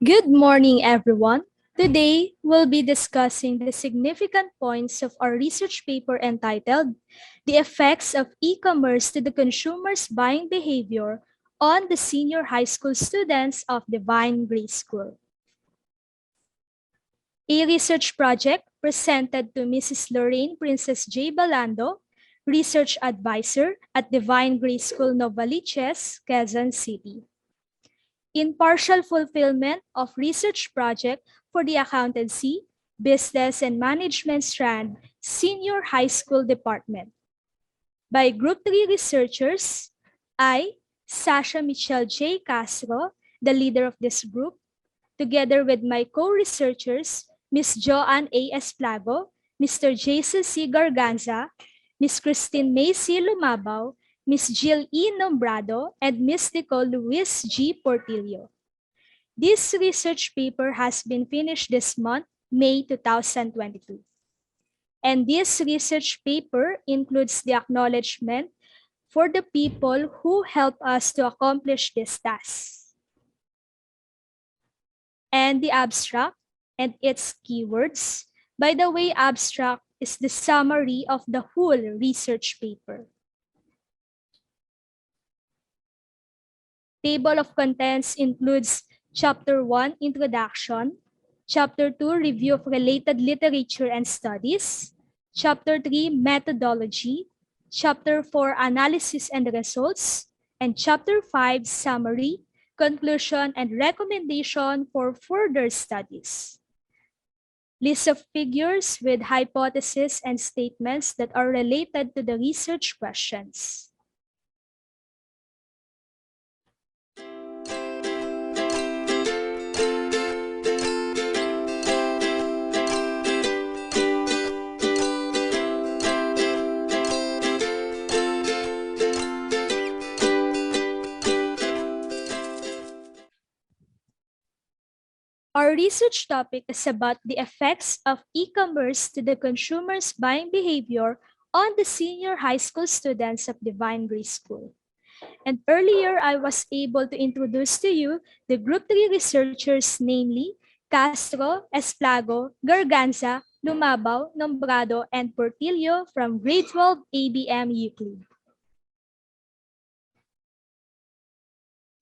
Good morning, everyone. Today, we'll be discussing the significant points of our research paper entitled The Effects of E-Commerce to the Consumer's Buying Behavior on the Senior High School Students of Divine Grace School. A research project presented to Mrs. Lorraine Princess J. Balando, Research Advisor at Divine Grace School, Novaliches, Quezon City. In partial fulfillment of research project for the Accountancy, Business and Management Strand Senior High School Department. By Group 3 researchers, I, Sasha Michelle J. Castro, the leader of this group, together with my co-researchers, Ms. Joanne A. Esplago, Mr. Jason C. Garganza, Ms. Christine May C. Lumabaw, Ms. Jill E. Nombrado, and Ms. Nicole Luis G. Portillo. This research paper has been finished this month, May 2022. And this research paper includes the acknowledgement for the people who help us to accomplish this task. And the abstract and its keywords. By the way, abstract is the summary of the whole research paper. Table of contents includes Chapter 1, Introduction, Chapter 2, Review of Related Literature and Studies, Chapter 3, Methodology, Chapter 4, Analysis and Results, and Chapter 5, Summary, Conclusion, and Recommendation for Further Studies. List of figures with hypotheses and statements that are related to the research questions. Our research topic is about the effects of e-commerce to the consumer's buying behavior on the senior high school students of Divine Grace School. And earlier, I was able to introduce to you the Group 3 researchers, namely Castro, Esplago, Garganza, Lumabaw, Nombrado, and Portillo from Grade 12 ABM Euclid.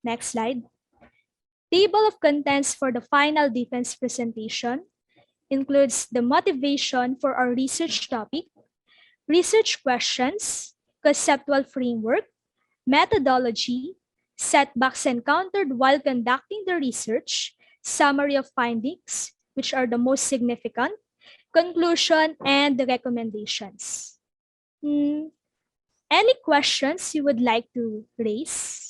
Next slide. Table of contents for the final defense presentation includes the motivation for our research topic, research questions, conceptual framework, methodology, setbacks encountered while conducting the research, summary of findings, which are the most significant, conclusion, and the recommendations. Any questions you would like to raise?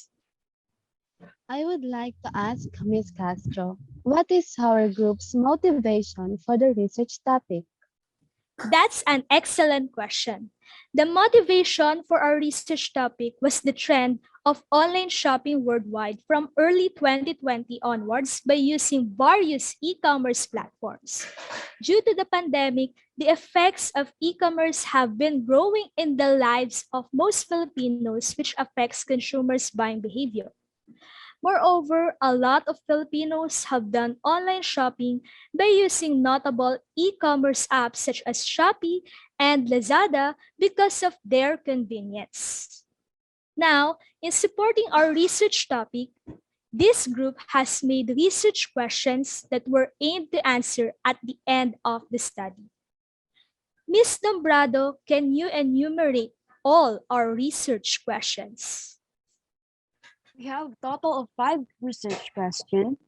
I would like to ask Ms. Castro, what is our group's motivation for the research topic? That's an excellent question. The motivation for our research topic was the trend of online shopping worldwide from early 2020 onwards by using various e-commerce platforms. Due to the pandemic, the effects of e-commerce have been growing in the lives of most Filipinos, which affects consumers' buying behavior. Moreover, a lot of Filipinos have done online shopping by using notable e-commerce apps such as Shopee and Lazada because of their convenience. Now, in supporting our research topic, this group has made research questions that were aimed to answer at the end of the study. Ms. Nombrado, can you enumerate all our research questions? We have a total of 5 research questions.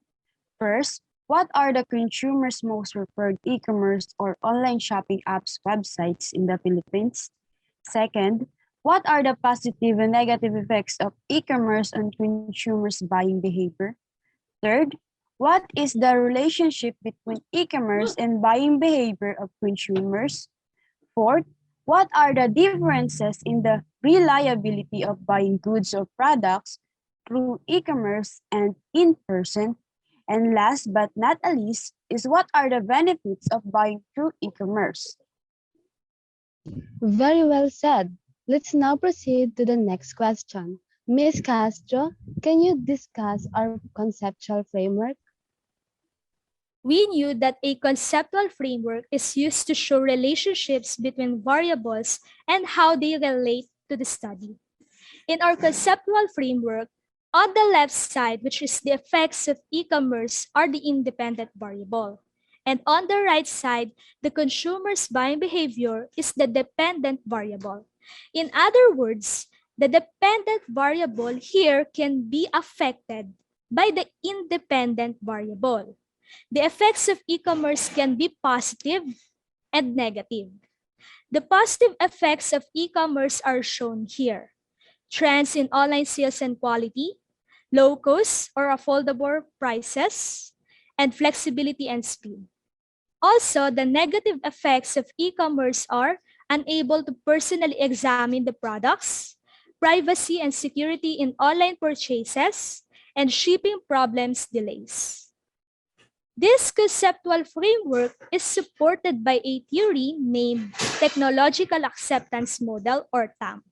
First, what are the consumer's most preferred e-commerce or online shopping apps websites in the Philippines? Second, what are the positive and negative effects of e-commerce on consumers' buying behavior? Third, what is the relationship between e-commerce and buying behavior of consumers? Fourth, what are the differences in the reliability of buying goods or products through e-commerce and in person? And last but not least is what are the benefits of buying through e-commerce? Very well said. Let's now proceed to the next question. Ms. Castro, can you discuss our conceptual framework? We knew that a conceptual framework is used to show relationships between variables and how they relate to the study. In our conceptual framework, on the left side, which is the effects of e-commerce, are the independent variable. And on the right side, the consumer's buying behavior is the dependent variable. In other words, the dependent variable here can be affected by the independent variable. The effects of e-commerce can be positive and negative. The positive effects of e-commerce are shown here. Trends in online sales and quality, low cost or affordable prices, and flexibility and speed. Also, the negative effects of e-commerce are unable to personally examine the products, privacy and security in online purchases, and shipping problems delays. This conceptual framework is supported by a theory named Technological Acceptance Model or TAM.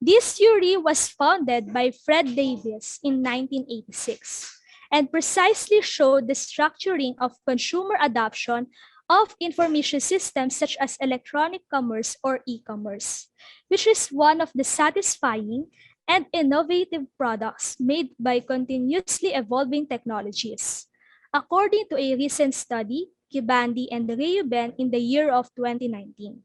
This theory was founded by Fred Davis in 1986 and precisely showed the structuring of consumer adoption of information systems such as electronic commerce or e-commerce, which is one of the satisfying and innovative products made by continuously evolving technologies. According to a recent study, Kibandi and Reuben in the year of 2019.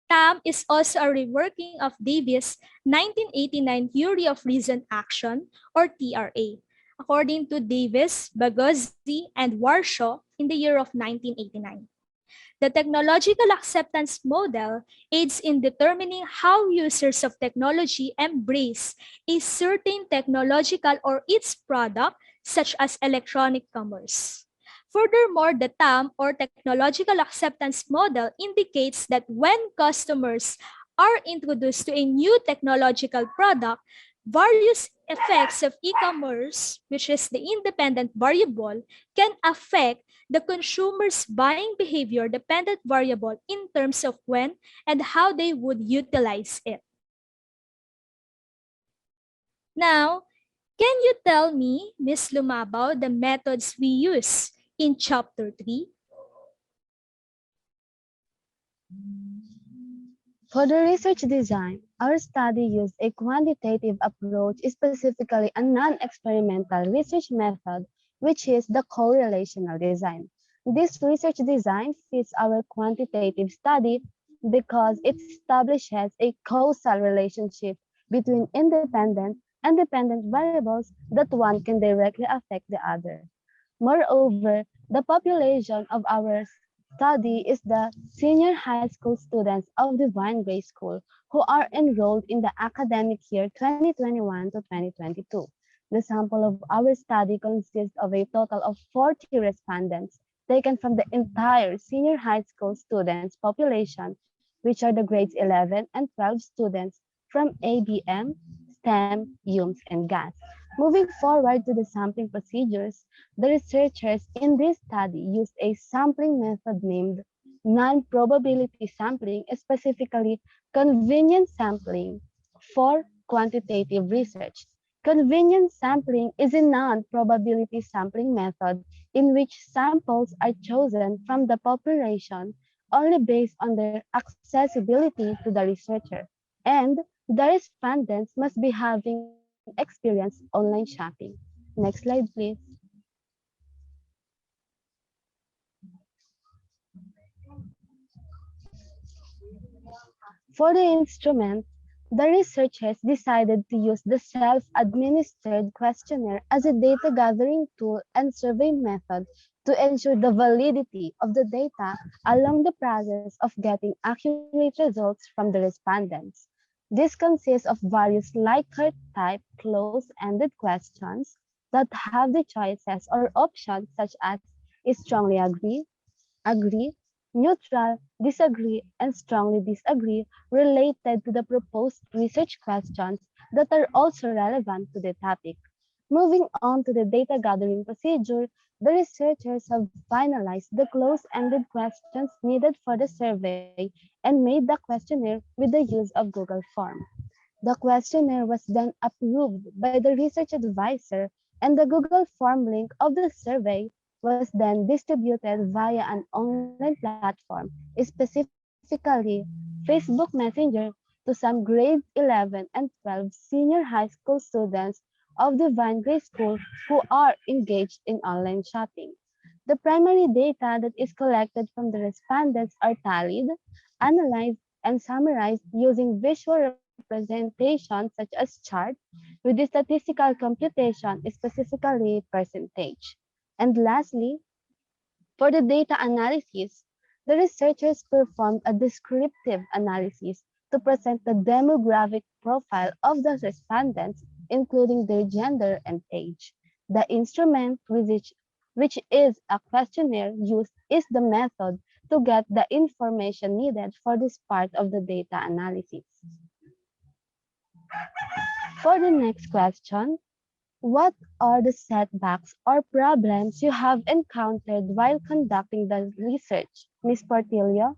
TAM is also a reworking of Davis' 1989 Theory of Reasoned Action, or TRA, according to Davis, Bagozzi, and Warshaw in the year of 1989. The technological acceptance model aids in determining how users of technology embrace a certain technological or its product, such as electronic commerce. Furthermore, the TAM or technological acceptance model indicates that when customers are introduced to a new technological product, various effects of e-commerce, which is the independent variable, can affect the consumer's buying behavior dependent variable in terms of when and how they would utilize it. Now, can you tell me, Ms. Lumabaw, the methods we use in Chapter 3? For the research design, our study used a quantitative approach, specifically a non-experimental research method, which is the correlational design. This research design fits our quantitative study because it establishes a causal relationship between independent and dependent variables that one can directly affect the other. Moreover, the population of our study is the senior high school students of Divine Grace School who are enrolled in the academic year 2021 to 2022. The sample of our study consists of a total of 40 respondents taken from the entire senior high school students population, which are the grades 11 and 12 students from ABM, STEM, UMS, and GAS. Moving forward to the sampling procedures, the researchers in this study used a sampling method named non-probability sampling, specifically convenience sampling for quantitative research. Convenience sampling is a non-probability sampling method in which samples are chosen from the population only based on their accessibility to the researcher, and the respondents must be having experienced online shopping. Next slide, please. For the instrument, the researchers decided to use the self-administered questionnaire as a data gathering tool and survey method to ensure the validity of the data along the process of getting accurate results from the respondents. This consists of various Likert type close-ended questions that have the choices or options such as strongly agree, neutral, disagree, and strongly disagree related to the proposed research questions that are also relevant to the topic. Moving on to the data gathering procedure, the researchers have finalized the close-ended questions needed for the survey and made the questionnaire with the use of Google Form. The questionnaire was then approved by the research advisor, and the Google Form link of the survey was then distributed via an online platform, specifically Facebook Messenger, to some grades 11 and 12 senior high school students of the Vine Grade School who are engaged in online shopping. The primary data that is collected from the respondents are tallied, analyzed, and summarized using visual representation such as chart with the statistical computation, specifically percentage. And lastly, for the data analysis, the researchers performed a descriptive analysis to present the demographic profile of the respondents, including their gender and age. The instrument, which is a questionnaire used, is the method to get the information needed for this part of the data analysis. For the next question, what are the setbacks or problems you have encountered while conducting the research, Ms. Portillo?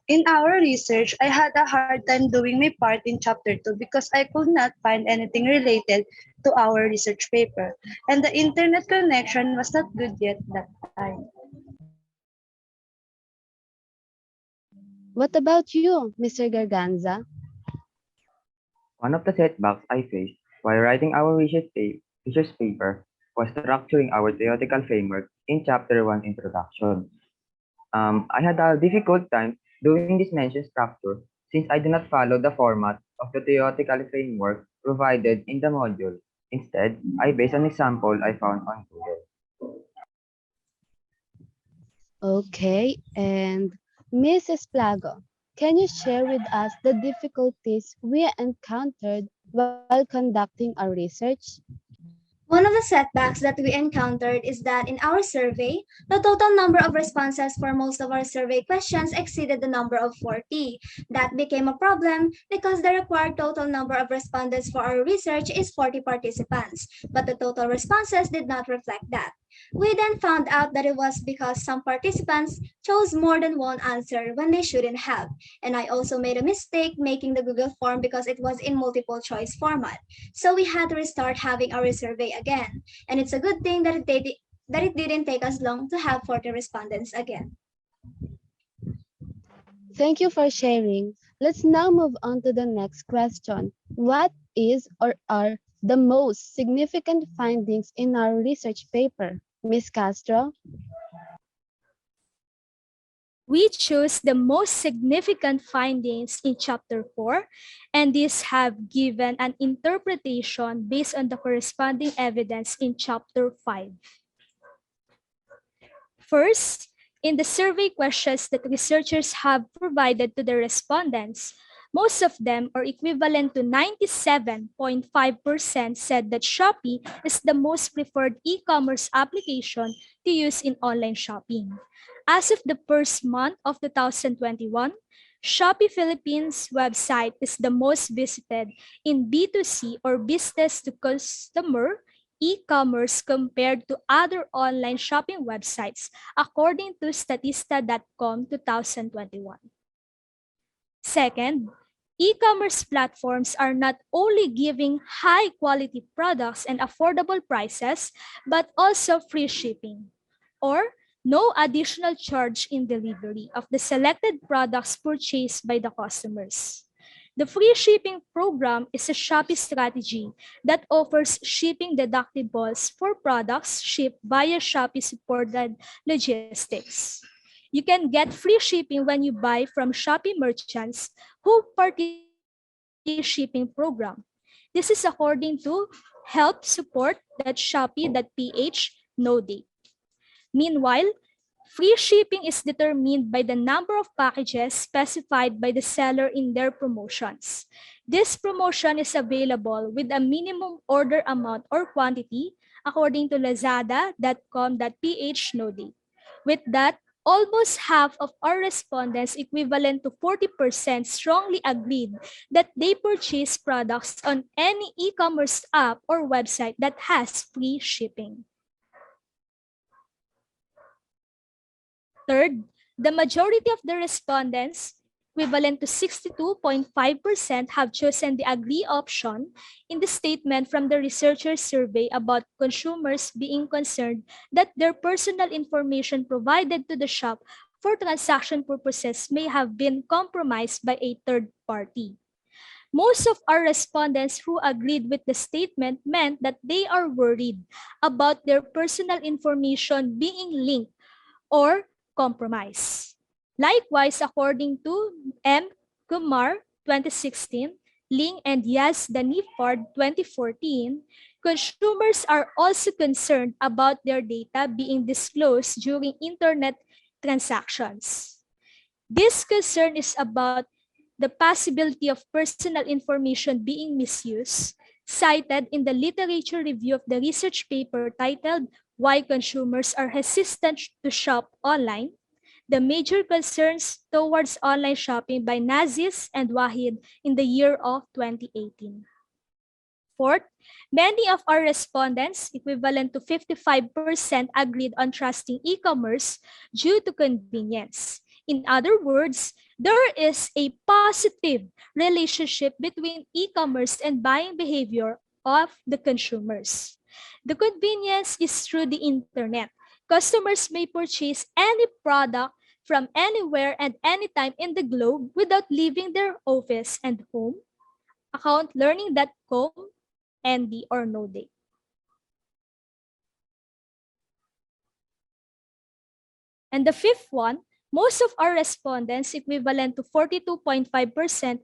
In our research, I had a hard time doing my part in chapter 2 because I could not find anything related to our research paper, and the internet connection was not good yet that time. What about you, Mr. Garganza? One of the setbacks I faced while writing our research paper was structuring our theoretical framework in Chapter 1 Introduction. I had a difficult time doing this mentioned structure since I do not follow the format of the theoretical framework provided in the module. Instead, I based on example I found on Google. Okay, and Mrs. Plago, can you share with us the difficulties we encountered while conducting our research? One of the setbacks that we encountered is that in our survey, the total number of responses for most of our survey questions exceeded the number of 40. That became a problem because the required total number of respondents for our research is 40 participants, but the total responses did not reflect that. We then found out that it was because some participants chose more than one answer when they shouldn't have. And I also made a mistake making the Google form because it was in multiple choice format. So we had to restart having our survey again. And it's a good thing that it didn't take us long to have 40 respondents again. Thank you for sharing. Let's now move on to the next question. What is or are the most significant findings in our research paper? Ms. Castro? We chose the most significant findings in Chapter 4, and these have given an interpretation based on the corresponding evidence in Chapter 5. First, in the survey questions that researchers have provided to the respondents, most of them, or equivalent to 97.5%, said that Shopee is the most preferred e-commerce application to use in online shopping. As of the first month of 2021, Shopee Philippines website is the most visited in B2C or business to customer e-commerce compared to other online shopping websites, according to Statista.com 2021. Second, e-commerce platforms are not only giving high-quality products and affordable prices, but also free shipping, or no additional charge in delivery of the selected products purchased by the customers. The free shipping program is a Shopee strategy that offers shipping deductibles for products shipped via Shopee-supported logistics. You can get free shipping when you buy from Shopee merchants who participate in the free shipping program. This is according to help support that Shopee.ph no date. Meanwhile, free shipping is determined by the number of packages specified by the seller in their promotions. This promotion is available with a minimum order amount or quantity according to lazada.com.ph no date. With that, almost half of our respondents, equivalent to 40%, strongly agreed that they purchase products on any e-commerce app or website that has free shipping. Third, the majority of the respondents equivalent to 62.5%, have chosen the agree option in the statement from the researchers' survey about consumers being concerned that their personal information provided to the shop for transaction purposes may have been compromised by a third party. Most of our respondents who agreed with the statement meant that they are worried about their personal information being linked or compromised. Likewise, according to M. Kumar 2016, Ling and Yas Danifard 2014, consumers are also concerned about their data being disclosed during internet transactions. This concern is about the possibility of personal information being misused, cited in the literature review of the research paper titled Why Consumers Are Hesitant to Shop Online, the major concerns towards online shopping by Nazis and Wahid in the year of 2018. Fourth, many of our respondents, equivalent to 55%, agreed on trusting e-commerce due to convenience. In other words, there is a positive relationship between e-commerce and buying behavior of the consumers. The convenience is through the internet. Customers may purchase any product from anywhere and anytime in the globe without leaving their office and home. Account learning.com, ND or no date. And the fifth one, most of our respondents, equivalent to 42.5%,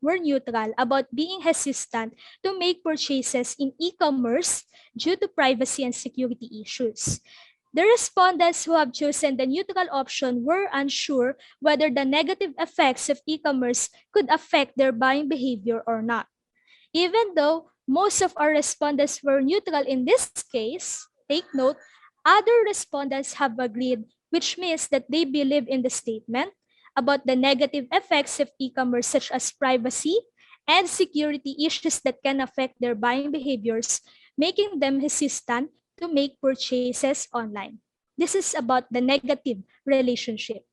were neutral about being hesitant to make purchases in e-commerce due to privacy and security issues. The respondents who have chosen the neutral option were unsure whether the negative effects of e-commerce could affect their buying behavior or not. Even though most of our respondents were neutral in this case, take note, other respondents have agreed, which means that they believe in the statement about the negative effects of e-commerce, such as privacy and security issues that can affect their buying behaviors, making them hesitant to make purchases online. This is about the negative relationship.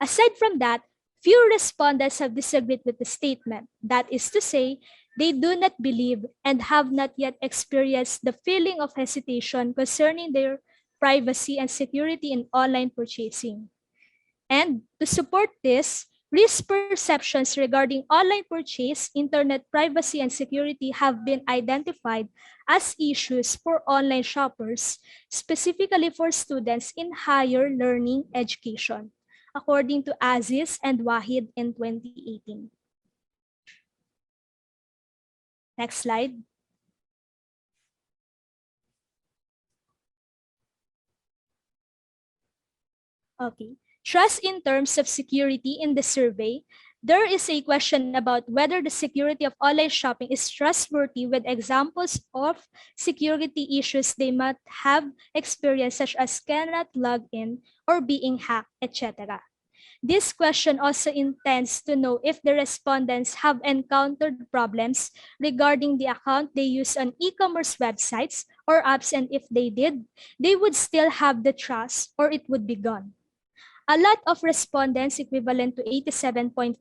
Aside from that, few respondents have disagreed with the statement. That is to say, they do not believe and have not yet experienced the feeling of hesitation concerning their privacy and security in online purchasing. And to support this, risk perceptions regarding online purchase, internet privacy, and security have been identified as issues for online shoppers, specifically for students in higher learning education, according to Aziz and Wahid in 2018. Next slide. Okay. Trust in terms of security in the survey, there is a question about whether the security of online shopping is trustworthy, with examples of security issues they might have experienced, such as cannot log in or being hacked, etc. This question also intends to know if the respondents have encountered problems regarding the account they use on e-commerce websites or apps, and if they did, they would still have the trust or it would be gone. A lot of respondents, equivalent to 87.5%,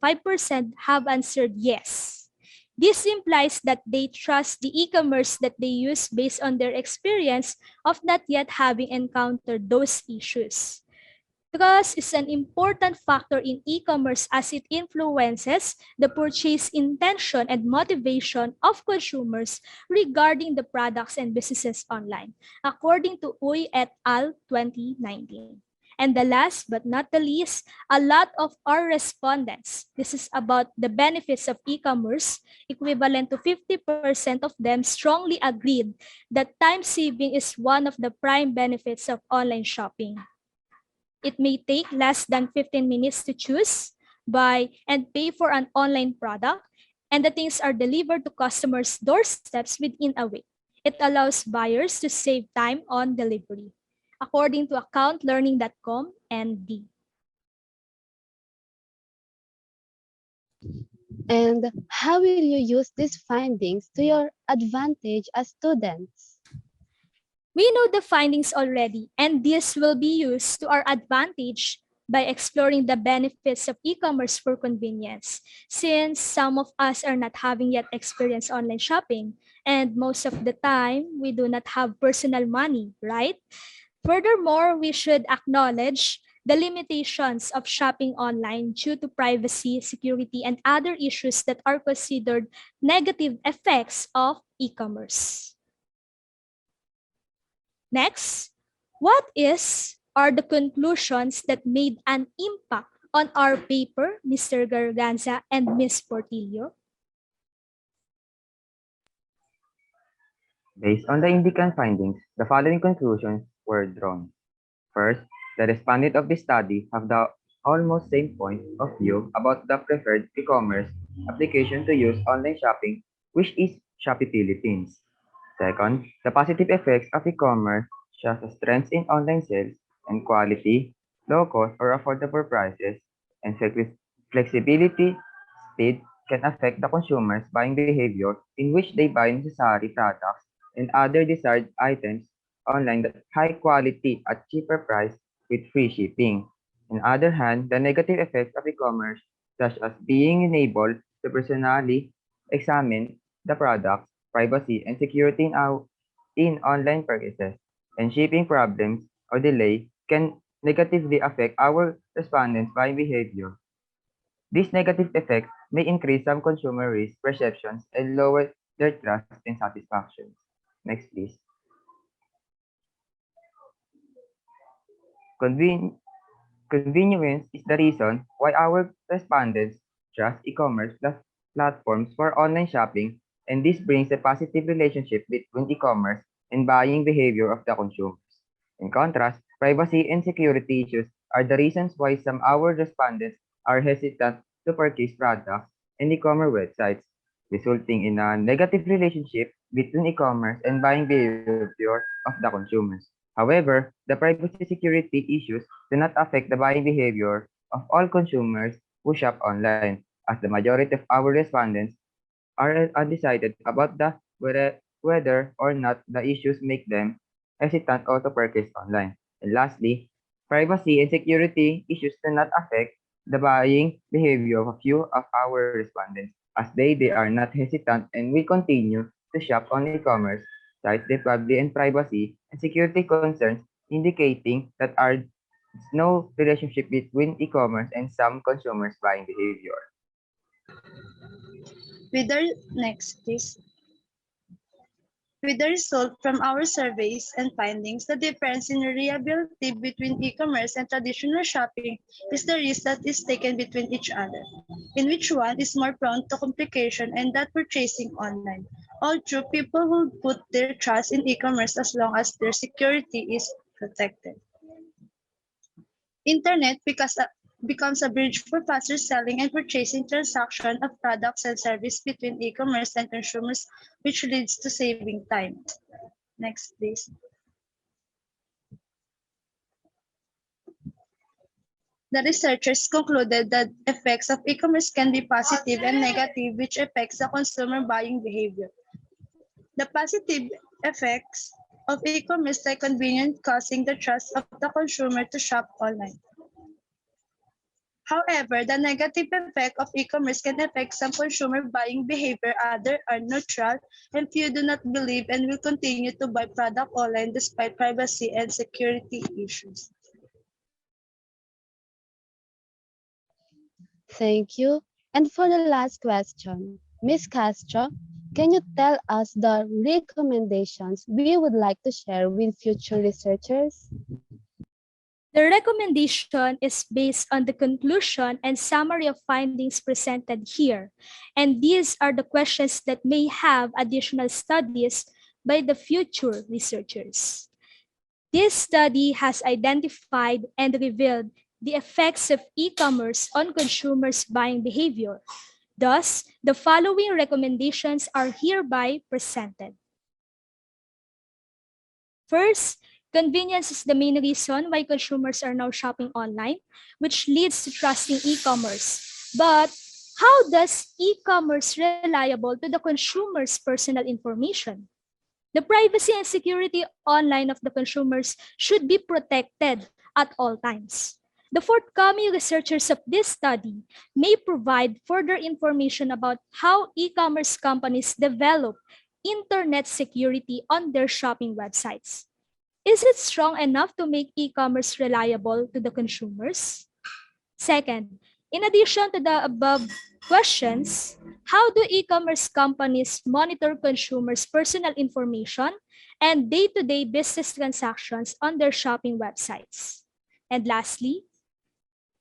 have answered yes. This implies that they trust the e-commerce that they use based on their experience of not yet having encountered those issues. Trust is an important factor in e-commerce as it influences the purchase intention and motivation of consumers regarding the products and businesses online, according to Uy et al. 2019. And the last but not the least, a lot of our respondents, this is about the benefits of e-commerce, equivalent to 50% of them strongly agreed that time saving is one of the prime benefits of online shopping. It may take less than 15 minutes to choose, buy, and pay for an online product, and the things are delivered to customers' doorsteps within a week. It allows buyers to save time on delivery, according to accountlearning.com ND. And how will you use these findings to your advantage as students? We know the findings already, and this will be used to our advantage by exploring the benefits of e-commerce for convenience, since some of us are not having yet experienced online shopping, and most of the time, we do not have personal money, right? Furthermore, we should acknowledge the limitations of shopping online due to privacy, security, and other issues that are considered negative effects of e-commerce. Next, what are the conclusions that made an impact on our paper, Mr. Garganza and Ms. Portillo? Based on the indicant findings, the following conclusions were drawn. First, the respondents of the study have the almost same point of view about the preferred e-commerce application to use online shopping, which is Shopee Philippines. Second, the positive effects of e-commerce, such as trends in online sales and quality, low cost or affordable prices, and flexibility, speed, can affect the consumer's buying behavior in which they buy necessary products and other desired items online at high quality at cheaper price with free shipping. On the other hand, the negative effects of e-commerce, such as being unable to personally examine the products, privacy, and security in online purchases, and shipping problems or delay can negatively affect our respondents' buying behavior. These negative effects may increase some consumer risk perceptions and lower their trust and satisfaction. Next, please. Conven- Convenience is the reason why our respondents trust e-commerce platforms for online shopping, and this brings a positive relationship between e-commerce and buying behavior of the consumers. In contrast, privacy and security issues are the reasons why some our respondents are hesitant to purchase products in e-commerce websites, resulting in a negative relationship between e-commerce and buying behavior of the consumers. However, the privacy security issues do not affect the buying behavior of all consumers who shop online, as the majority of our respondents are undecided about whether or not the issues make them hesitant or to purchase online. And lastly, privacy and security issues do not affect the buying behavior of a few of our respondents, as they are not hesitant and will continue to shop on e-commerce sites despite and privacy and security concerns, indicating that there is no relationship between e-commerce and some consumers' buying behavior. With the next, please. With the result from our surveys and findings, the difference in reliability between e-commerce and traditional shopping is the risk that is taken between each other, in which one is more prone to complication and that purchasing online. All true, people will put their trust in e-commerce as long as their security is protected. Internet becomes a bridge for faster selling and purchasing transaction of products and service between e-commerce and consumers, which leads to saving time. Next, please. The researchers concluded that effects of e-commerce can be positive and negative, which affects the consumer buying behavior. The positive effects of e-commerce like convenience causing the trust of the consumer to shop online. However, the negative effect of e-commerce can affect some consumer buying behavior, others are neutral, and few do not believe and will continue to buy product online despite privacy and security issues. Thank you. And for the last question, Ms. Castro, can you tell us the recommendations we would like to share with future researchers? The recommendation is based on the conclusion and summary of findings presented here, and these are the questions that may have additional studies by the future researchers. This study has identified and revealed the effects of e-commerce on consumers' buying behavior. Thus, the following recommendations are hereby presented. First, convenience is the main reason why consumers are now shopping online, which leads to trusting e-commerce. But how does e-commerce reliable to the consumer's personal information? The privacy and security online of the consumers should be protected at all times. The forthcoming researchers of this study may provide further information about how e-commerce companies develop internet security on their shopping websites. Is it strong enough to make e-commerce reliable to the consumers? Second, in addition to the above questions, how do e-commerce companies monitor consumers' personal information and day-to-day business transactions on their shopping websites? And lastly,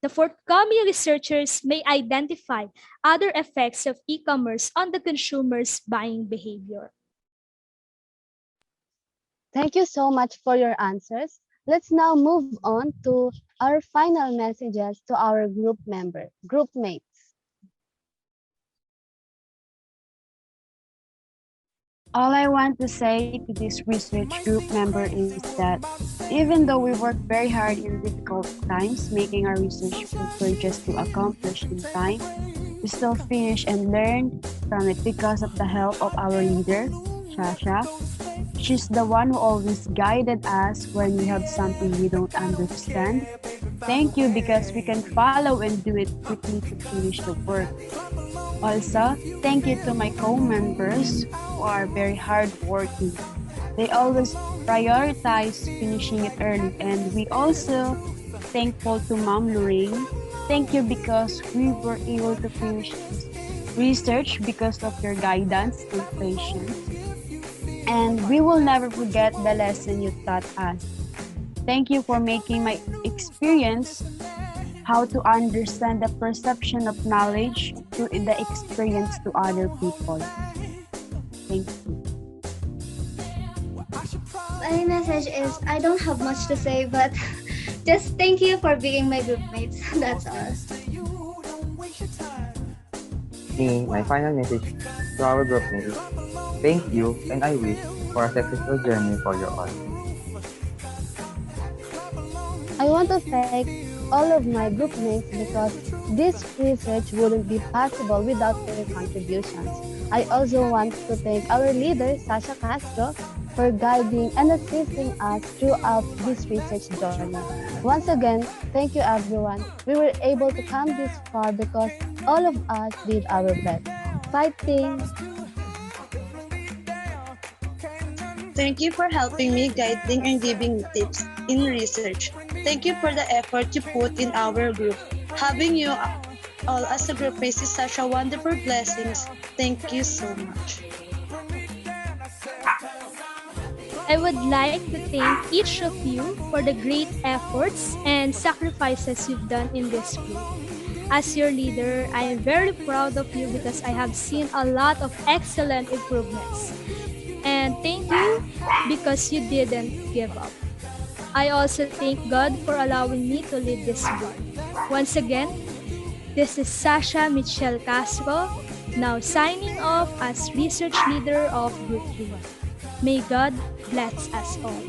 the forthcoming researchers may identify other effects of e-commerce on the consumer's buying behavior. Thank you so much for your answers. Let's now move on to our final messages to our group mates. All I want to say to this research group member is that even though we work very hard in difficult times making our research paper just to accomplish in time, we still finish and learn from it because of the help of our leader, Shasha. She's the one who always guided us when we have something we don't understand. Thank you because we can follow and do it quickly to finish the work. Also, thank you to my co-members who are very hardworking. They always prioritize finishing it early, and we also thankful to Mom Lorraine. Thank you because we were able to finish this research because of your guidance and patience. And we will never forget the lesson you taught us. Thank you for making my experience how to understand the perception of knowledge to the experience to other people. Thank you. My message is I don't have much to say, but just thank you for being my group mates. That's all. Me, my final message to our group mates, thank you and I wish for a successful journey for you all. I want to thank all of my group mates because this research wouldn't be possible without their contributions. I also want to thank our leader, Sasha Castro, for guiding and assisting us throughout this research journey. Once again, thank you everyone. We were able to come this far because all of us did our best. Fighting! Thank you for helping me, guiding and giving me tips in research. Thank you for the effort you put in our group. Having you all as a group mate is such a wonderful blessing. Thank you so much. I would like to thank each of you for the great efforts and sacrifices you've done in this group. As your leader, I am very proud of you because I have seen a lot of excellent improvements. And thank you because you didn't give up. I also thank God for allowing me to lead this group. Once again, this is Sasha Michelle Castro, now signing off as research leader of Group 3. May God bless us all.